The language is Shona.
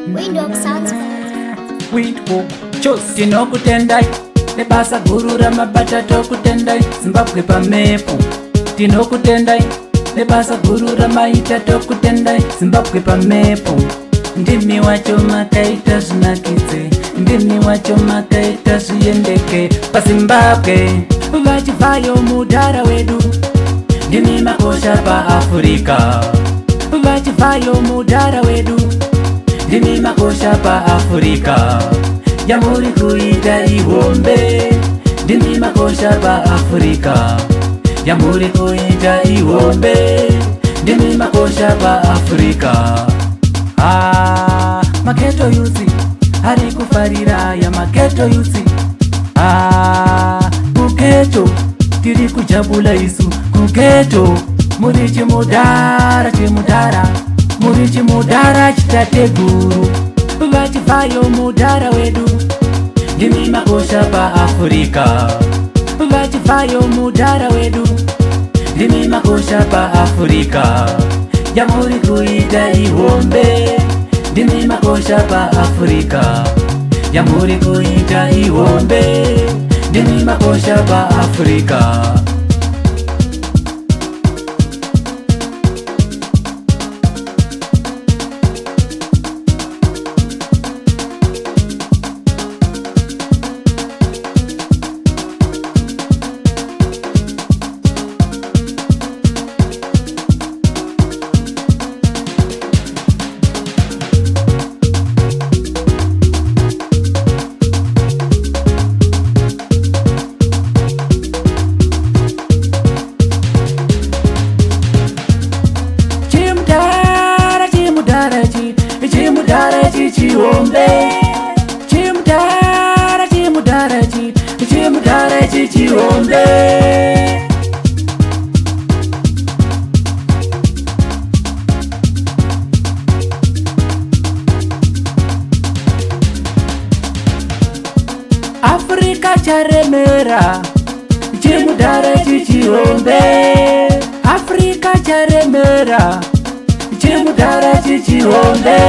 Windwalk Sounds. Windwalk chose tinokutendai nebasa guru ramabata tokutendai Zimbabwe pamepo tinokutendai nebasa guru ramaita tokutendai Zimbabwe pamepo ndimi wacho makaita zvinakidze ndimi wacho makaita zviendeke paZimbabwe vachivayo mudhara wedu ndimi makosha paAfrica vachivayo mudhara wedu ndimi makosha paAfrica yamuri kuita ihombe ndimi makosha paAfrica yamuri kuita ihombe ndimi makosha paAfrica. Maketo yuzi ari kufarira ya maketo yuzi kuketo tiri kujabula isu kuketo muri chimudhara chimudhara muri chimudhara chitateguru vachivayo mudhara wedu ndimi makosha paAfrica vachivayo mudhara wedu ndimi makosha paAfrica yamuri kuita ihombe ndimi makosha paAfrica yamuri kuita ihombe ndimi makosha paAfrica. Chimudhara chichihombe chimudhara chimudhara chimudhara chichihombe Afrika charemera chimudhara chichihombe Afrika charemera chimudhara chichihombe.